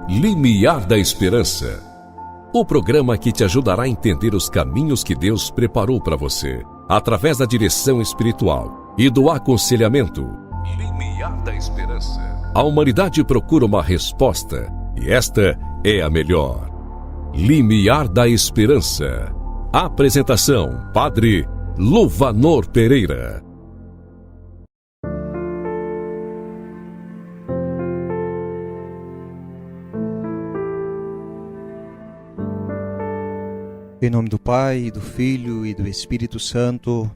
Limiar da Esperança. O programa que te ajudará a entender os caminhos que Deus preparou para você, através da direção espiritual e do aconselhamento. Limiar da Esperança. A humanidade procura uma resposta, e esta é a melhor. Limiar da Esperança. Apresentação: Padre Luvanor Pereira. Em nome do Pai, do Filho e do Espírito Santo.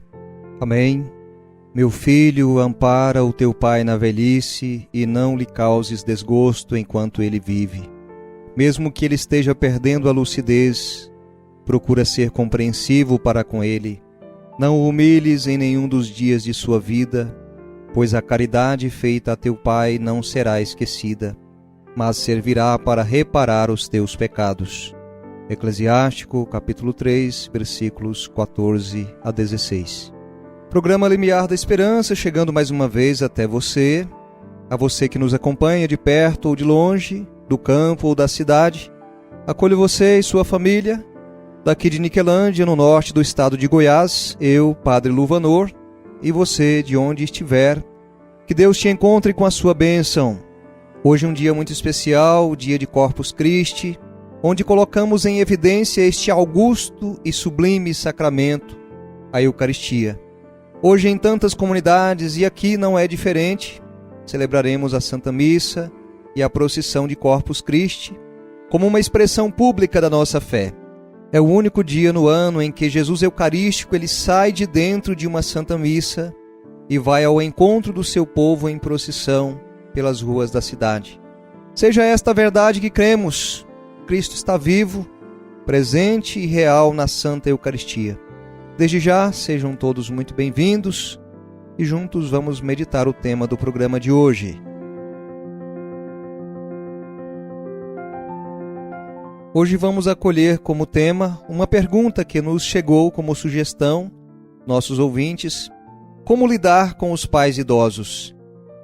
Amém. Meu filho, ampara o teu pai na velhice e não lhe causes desgosto enquanto ele vive. Mesmo que ele esteja perdendo a lucidez, procura ser compreensivo para com ele. Não o humilhes em nenhum dos dias de sua vida, pois a caridade feita a teu pai não será esquecida, mas servirá para reparar os teus pecados. Eclesiástico, capítulo 3, versículos 14 a 16. Programa Limiar da Esperança, chegando mais uma vez até você, a você que nos acompanha de perto ou de longe, do campo ou da cidade. Acolho você e sua família, daqui de Niquelândia, no norte do estado de Goiás, eu, Padre Luvanor, e você de onde estiver. Que Deus te encontre com a sua bênção. Hoje é um dia muito especial, o dia de Corpus Christi, onde colocamos em evidência este augusto e sublime sacramento, a Eucaristia. Hoje em tantas comunidades, e aqui não é diferente, celebraremos a Santa Missa e a procissão de Corpus Christi como uma expressão pública da nossa fé. É o único dia no ano em que Jesus Eucarístico ele sai de dentro de uma Santa Missa e vai ao encontro do seu povo em procissão pelas ruas da cidade. Seja esta a verdade que cremos. Cristo está vivo, presente e real na Santa Eucaristia. Desde já, sejam todos muito bem-vindos e juntos vamos meditar o tema do programa de hoje. Hoje vamos acolher como tema uma pergunta que nos chegou como sugestão, nossos ouvintes: como lidar com os pais idosos?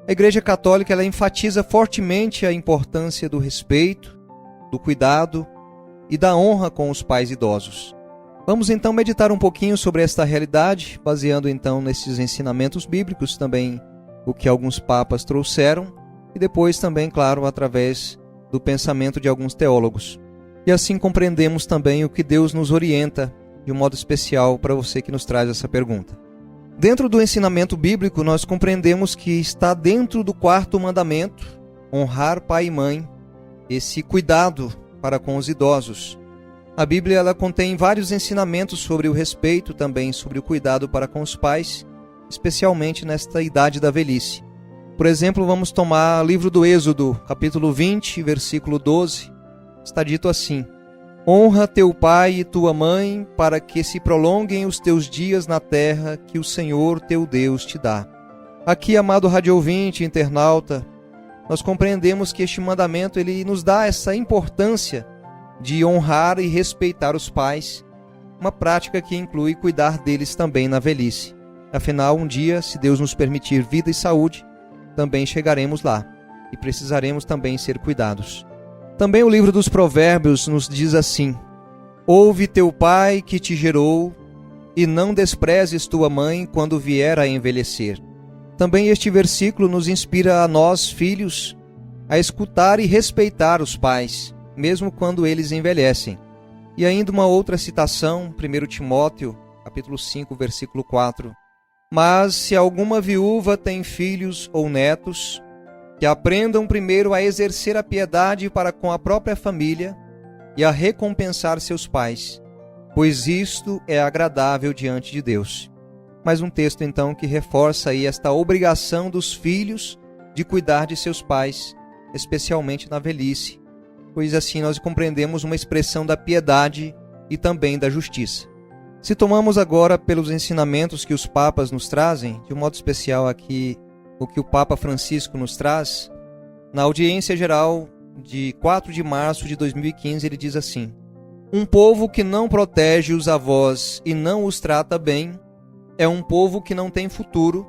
A Igreja Católica ela enfatiza fortemente a importância do respeito, do cuidado e da honra com os pais idosos. Vamos então meditar um pouquinho sobre esta realidade, baseando então nesses ensinamentos bíblicos, também o que alguns papas trouxeram, e depois também, claro, através do pensamento de alguns teólogos. E assim compreendemos também o que Deus nos orienta, de um modo especial para você que nos traz essa pergunta. Dentro do ensinamento bíblico, nós compreendemos que está dentro do quarto mandamento, honrar pai e mãe, esse cuidado para com os idosos. A Bíblia ela contém vários ensinamentos sobre o respeito, também sobre o cuidado para com os pais, especialmente nesta idade da velhice. Por exemplo, vamos tomar o livro do Êxodo, capítulo 20, versículo 12. Está dito assim: honra teu pai e tua mãe, para que se prolonguem os teus dias na terra que o Senhor teu Deus te dá. Aqui, amado radiouvinte, internauta, nós compreendemos que este mandamento ele nos dá essa importância de honrar e respeitar os pais, uma prática que inclui cuidar deles também na velhice. Afinal, um dia, se Deus nos permitir vida e saúde, também chegaremos lá e precisaremos também ser cuidados. Também o livro dos Provérbios nos diz assim: ouve teu pai que te gerou e não desprezes tua mãe quando vier a envelhecer. Também este versículo nos inspira a nós, filhos, a escutar e respeitar os pais, mesmo quando eles envelhecem. E ainda uma outra citação, 1 Timóteo, capítulo 5, versículo 4. Mas se alguma viúva tem filhos ou netos, que aprendam primeiro a exercer a piedade para com a própria família e a recompensar seus pais, pois isto é agradável diante de Deus. Mais um texto, então, que reforça aí esta obrigação dos filhos de cuidar de seus pais, especialmente na velhice, pois assim nós compreendemos uma expressão da piedade e também da justiça. Se tomamos agora pelos ensinamentos que os papas nos trazem, de um modo especial aqui o que o Papa Francisco nos traz, na audiência geral de 4 de março de 2015, ele diz assim: um povo que não protege os avós e não os trata bem, é um povo que não tem futuro,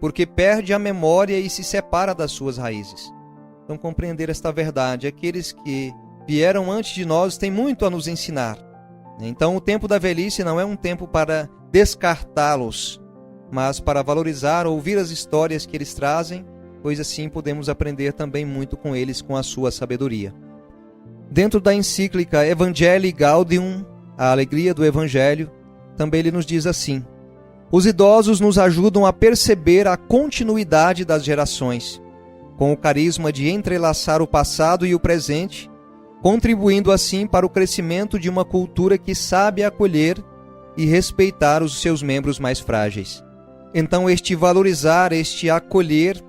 porque perde a memória e se separa das suas raízes. Então, compreender esta verdade, aqueles que vieram antes de nós têm muito a nos ensinar. Então, o tempo da velhice não é um tempo para descartá-los, mas para valorizar, ouvir as histórias que eles trazem, pois assim podemos aprender também muito com eles, com a sua sabedoria. Dentro da encíclica Evangelii Gaudium, a alegria do Evangelho, também ele nos diz assim: os idosos nos ajudam a perceber a continuidade das gerações, com o carisma de entrelaçar o passado e o presente, contribuindo assim para o crescimento de uma cultura que sabe acolher e respeitar os seus membros mais frágeis. Então, este valorizar, este acolher,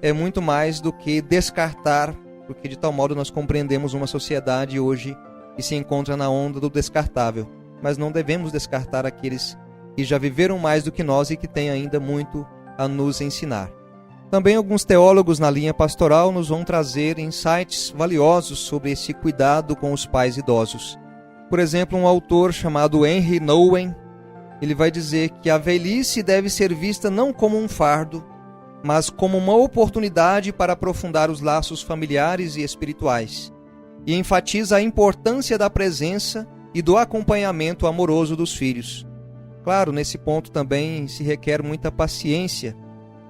é muito mais do que descartar, porque de tal modo nós compreendemos uma sociedade hoje que se encontra na onda do descartável. Mas não devemos descartar aqueles que já viveram mais do que nós e que têm ainda muito a nos ensinar. Também alguns teólogos na linha pastoral nos vão trazer insights valiosos sobre esse cuidado com os pais idosos. Por exemplo, um autor chamado Henry Nouwen, ele vai dizer que a velhice deve ser vista não como um fardo, mas como uma oportunidade para aprofundar os laços familiares e espirituais, e enfatiza a importância da presença e do acompanhamento amoroso dos filhos. Claro, nesse ponto também se requer muita paciência.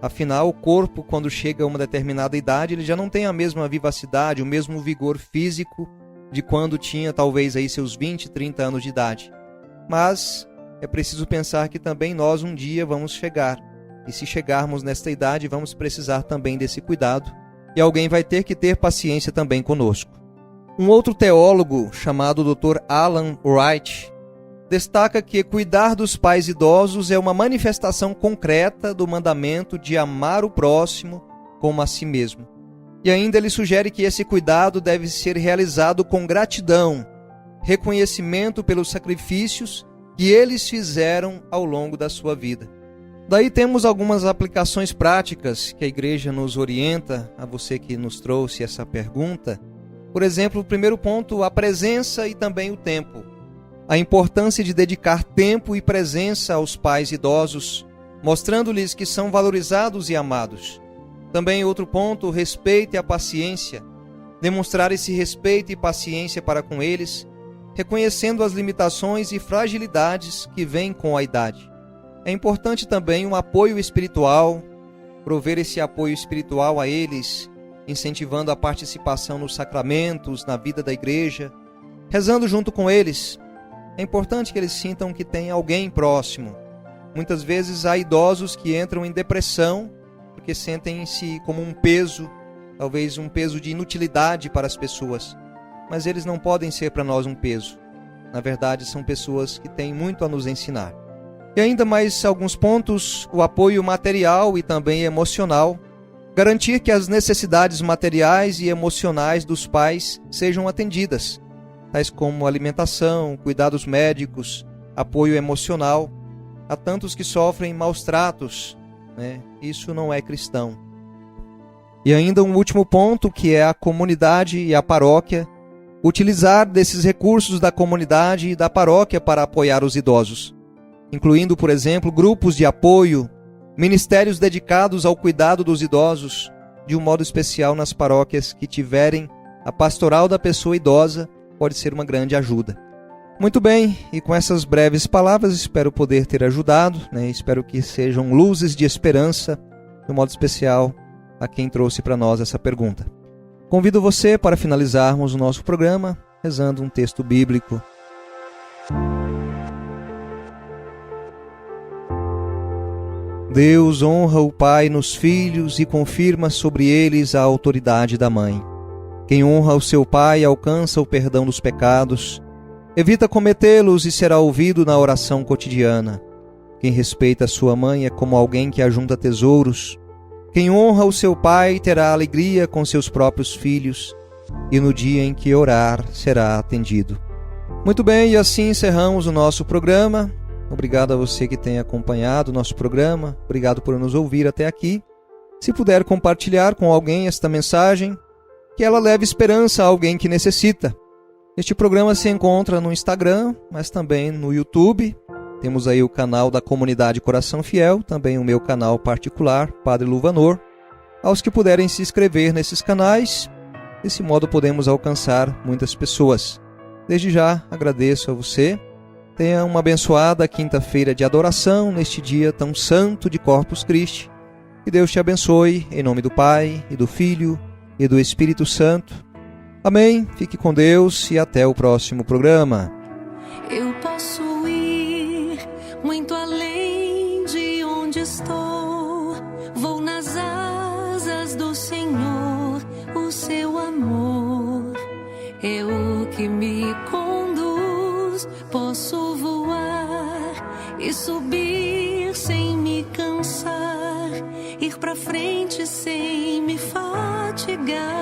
Afinal, o corpo, quando chega a uma determinada idade, ele já não tem a mesma vivacidade, o mesmo vigor físico de quando tinha talvez aí seus 20, 30 anos de idade. Mas é preciso pensar que também nós um dia vamos chegar. E se chegarmos nesta idade, vamos precisar também desse cuidado. E alguém vai ter que ter paciência também conosco. Um outro teólogo, chamado Dr. Alan Wright, destaca que cuidar dos pais idosos é uma manifestação concreta do mandamento de amar o próximo como a si mesmo. E ainda ele sugere que esse cuidado deve ser realizado com gratidão, reconhecimento pelos sacrifícios que eles fizeram ao longo da sua vida. Daí temos algumas aplicações práticas que a igreja nos orienta, a você que nos trouxe essa pergunta. Por exemplo, o primeiro ponto, a presença e também o tempo. A importância de dedicar tempo e presença aos pais idosos, mostrando-lhes que são valorizados e amados. Também outro ponto, o respeito e a paciência. Demonstrar esse respeito e paciência para com eles, reconhecendo as limitações e fragilidades que vêm com a idade. É importante também um apoio espiritual, prover esse apoio espiritual a eles, incentivando a participação nos sacramentos, na vida da igreja, rezando junto com eles. É importante que eles sintam que tem alguém próximo. Muitas vezes há idosos que entram em depressão porque sentem-se como um peso, talvez um peso de inutilidade para as pessoas. Mas eles não podem ser para nós um peso. Na verdade, são pessoas que têm muito a nos ensinar. E ainda mais alguns pontos, o apoio material e também emocional. Garantir que as necessidades materiais e emocionais dos pais sejam atendidas, tais como alimentação, cuidados médicos, apoio emocional. Há tantos que sofrem maus tratos, né? Isso não é cristão. E ainda um último ponto, que é a comunidade e a paróquia, utilizar desses recursos da comunidade e da paróquia para apoiar os idosos, incluindo, por exemplo, grupos de apoio, ministérios dedicados ao cuidado dos idosos, de um modo especial nas paróquias que tiverem a pastoral da pessoa idosa, pode ser uma grande ajuda. Muito bem, e com essas breves palavras espero poder ter ajudado, né? Espero que sejam luzes de esperança, de um modo especial a quem trouxe para nós essa pergunta. Convido você para finalizarmos o nosso programa rezando um texto bíblico. Deus honra o pai nos filhos e confirma sobre eles a autoridade da mãe. Quem honra o seu pai alcança o perdão dos pecados, evita cometê-los e será ouvido na oração cotidiana. Quem respeita sua mãe é como alguém que ajunta tesouros. Quem honra o seu pai terá alegria com seus próprios filhos, e no dia em que orar será atendido. Muito bem, e assim encerramos o nosso programa. Obrigado a você que tem acompanhado o nosso programa. Obrigado por nos ouvir até aqui. Se puder compartilhar com alguém esta mensagem, que ela leve esperança a alguém que necessita. Este programa se encontra no Instagram, mas também no YouTube. Temos aí o canal da Comunidade Coração Fiel, também o meu canal particular, Padre Luvanor. Aos que puderem se inscrever nesses canais, Desse modo podemos alcançar muitas pessoas. Desde já agradeço a você. Tenha uma abençoada quinta-feira de adoração neste dia tão santo de Corpus Christi. Que Deus te abençoe, em nome do Pai, e do Filho, e do Espírito Santo. Amém. Fique com Deus e até o próximo programa. Eu posso ir muito além de onde estou. Vou nas asas do Senhor, o seu amor é o que me conduz. Posso voar e subir sem me cansar, ir pra frente sem me fatigar.